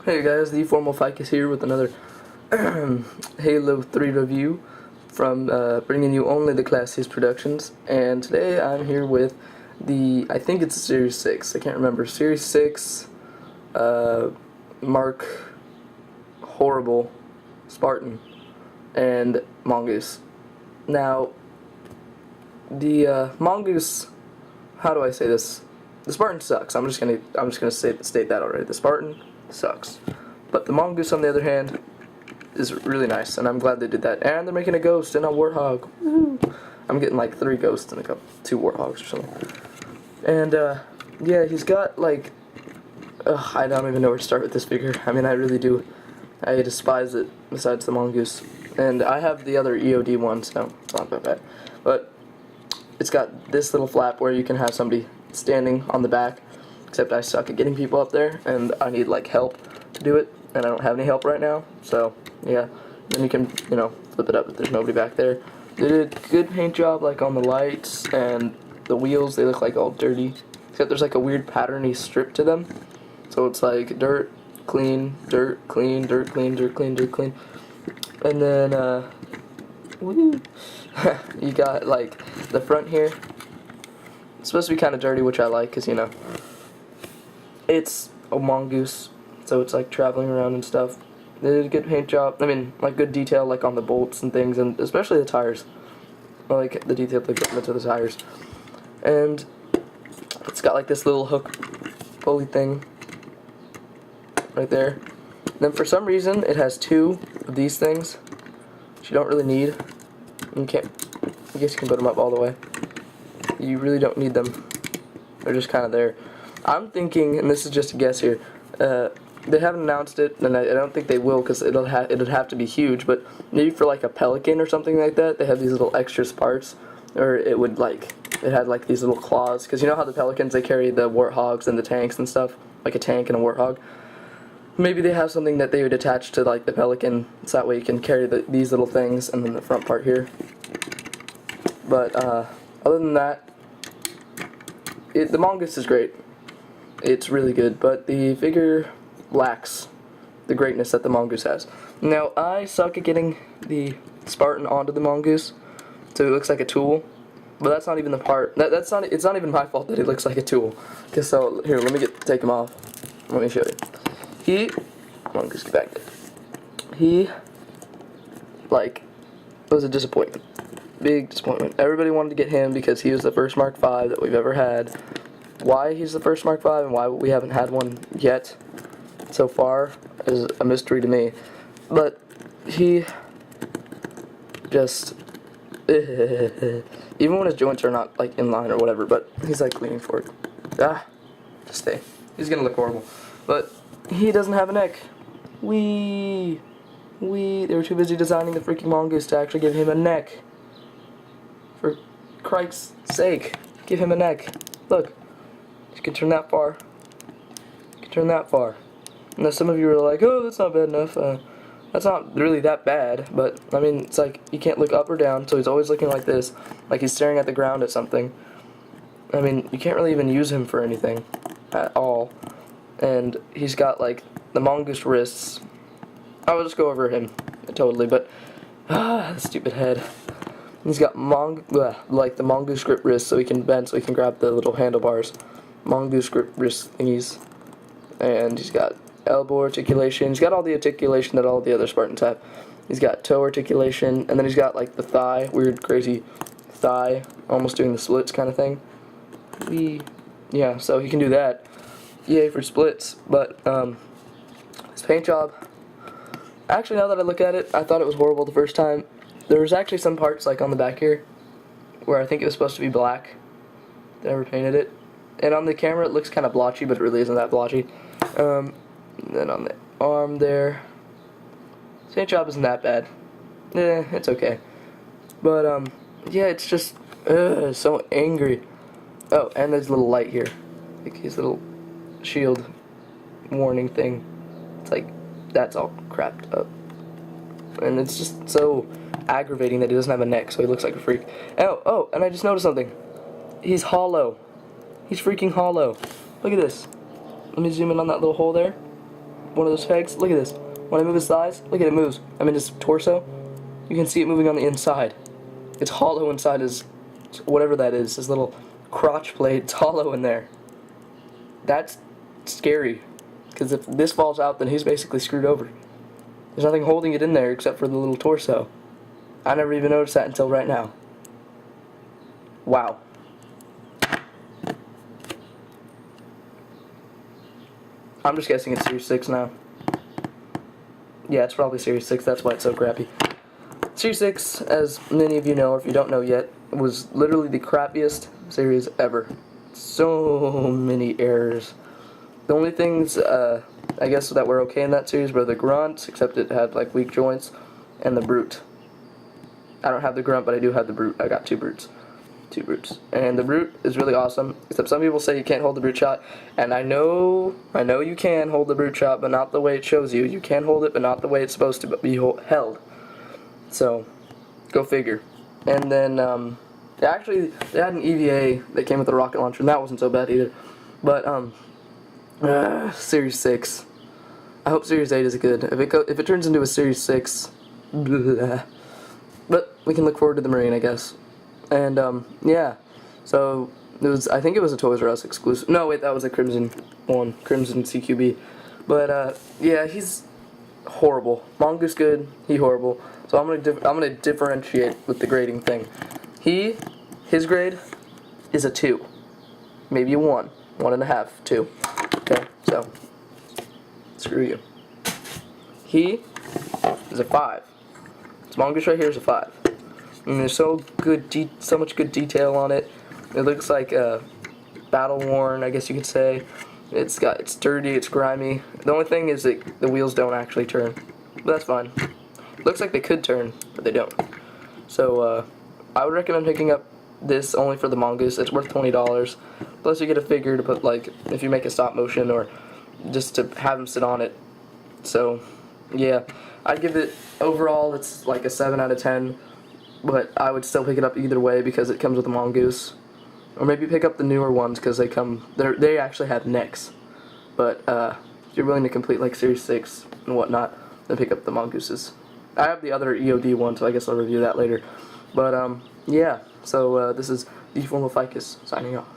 Hey guys, the Formal Ficus here with another Halo 3 review from bringing you only the classiest productions. And today I'm here with I think it's Series 6, I can't remember, Series 6 Mark Horrible Spartan and mongoose. Now, the mongoose, how do I say this? The Spartan sucks. I'm just gonna state that already. The Spartan sucks. But the mongoose, on the other hand, is really nice, and I'm glad they did that. And they're making a ghost and a warthog. Woo. I'm getting like 3 ghosts and two warthogs or something. And yeah, he's got like, I don't even know where to start with this figure. I mean, I really do. I despise it. Besides the mongoose, and I have the other EOD one, so it's not that bad. But it's got this little flap where you can have somebody standing on the back. Except I suck at getting people up there, and I need like help to do it, and I don't have any help right now. So yeah, then you can, you know, flip it up if there's nobody back there. They did a good paint job, like on the lights and the wheels. They look like all dirty, except there's like a weird patterny strip to them. So it's like dirt, clean, dirt, clean, dirt, clean, dirt, clean, dirt, clean, and then woo, you got like the front here. It's supposed to be kind of dirty, which I like, because you know, it's a mongoose, so it's like traveling around and stuff. They did a good paint job. I mean, like good detail, like on the bolts and things, and especially the tires. I like the detail they put into the tires. And it's got like this little hook pulley thing right there. And then for some reason, it has 2 of these things, which you don't really need. You can't. I guess you can put them up all the way. You really don't need them. They're just kind of there. I'm thinking, and this is just a guess here, they haven't announced it, and I don't think they will, because it'd have to be huge, but maybe for like a pelican or something like that, they have these little extra parts, or it had like these little claws, because you know how the pelicans, they carry the warthogs and the tanks and stuff, like a tank and a warthog. Maybe they have something that they would attach to like the pelican, so that way you can carry these little things, and then the front part here. But other than that, the mongoose is great. It's really good, but the figure lacks the greatness that the mongoose has. Now, I suck at getting the Spartan onto the mongoose, so it looks like a tool. But that's not even the part. It's not even my fault that it looks like a tool. Okay, so here, let me take him off. Let me show you. Mongoose, get back there. He, like, was a disappointment. Big disappointment. Everybody wanted to get him because he was the first Mark V that we've ever had. Why he's the first Mark V and why we haven't had one yet so far is a mystery to me. But he just even when his joints are not like in line or whatever, but he's like leaning forward. Just stay. He's gonna look horrible. But he doesn't have a neck. They were too busy designing the freaking mongoose to actually give him a neck. For Christ's sake, give him a neck. Look. You can turn that far. You can turn that far. Now some of you are like, oh, that's not bad enough. That's not really that bad, but I mean, it's like you can't look up or down, so he's always looking like this, like he's staring at the ground at something. I mean, you can't really even use him for anything at all. And he's got like the mongoose wrists. I will just go over him totally, but the stupid head. He's got like the mongoose grip wrists, so he can bend, so he can grab the little handlebars. Mongoose grip wrist thingies, and he's got elbow articulation. He's got all the articulation that all the other Spartans have. He's got toe articulation, and then he's got like the thigh, weird, crazy thigh, almost doing the splits kind of thing. Yeah, so he can do that. Yay for splits. But his paint job. Actually, now that I look at it, I thought it was horrible the first time. There was actually some parts like on the back here where I think it was supposed to be black. They never painted it. And on the camera it looks kind of blotchy, but it really isn't that blotchy. And then on the arm there, paint job isn't that bad. It's okay. But yeah, it's just so angry. Oh, and there's a little light here, like his little shield warning thing. It's like that's all crapped up, and it's just so aggravating that he doesn't have a neck, so he looks like a freak. Oh, and I just noticed something. He's hollow. He's freaking hollow. Look at this. Let me zoom in on that little hole there. one of those pegs. Look at this. When I move his thighs, look at it moves. I'm in his torso. You can see it moving on the inside. It's hollow inside his, whatever that is, his little crotch plate. It's hollow in there. That's scary, because if this falls out, then he's basically screwed over. There's nothing holding it in there except for the little torso. I never even noticed that until right now. Wow. I'm just guessing it's Series 6 now. Yeah, it's probably Series 6, that's why it's so crappy. Series 6, as many of you know, or if you don't know yet, was literally the crappiest series ever. So many errors. The only things, I guess, that were okay in that series were the grunt, except it had, like, weak joints, and the brute. I don't have the grunt, but I do have the brute. I got two brutes. And the brute is really awesome, except some people say you can't hold the brute shot, and I know you can hold the brute shot, but not the way it shows you. You can hold it, but not the way it's supposed to be held. So, go figure. And then, they had an EVA that came with the rocket launcher, and that wasn't so bad either. But, Series 6. I hope Series 8 is good. If it turns into a Series 6, blah. But we can look forward to the Marine, I guess. And, yeah. So, I think it was a Toys R Us exclusive. No, wait, that was a Crimson one. Crimson CQB. But, yeah, he's horrible. Mongoose good, he horrible. So I'm gonna differentiate with the grading thing. His grade is a 2. Maybe a 1. 1.5, 2. Okay, so, screw you. He is a 5. This mongoose right here is a 5. I mean, there's so much good detail on it. It looks like battle worn, I guess you could say. It's dirty, it's grimy. The only thing is that the wheels don't actually turn, but that's fine. It looks like they could turn, but they don't. So I would recommend picking up this only for the mongoose. It's worth $20. Plus you get a figure to put, like, if you make a stop motion or just to have him sit on it. So yeah, I'd give it, overall it's like a 7 out of 10. But I would still pick it up either way because it comes with a mongoose. Or maybe pick up the newer ones because they actually have necks. But if you're willing to complete like Series 6 and whatnot, then pick up the mongooses. I have the other EOD one, so I guess I'll review that later. But yeah, so this is the Formal Ficus signing off.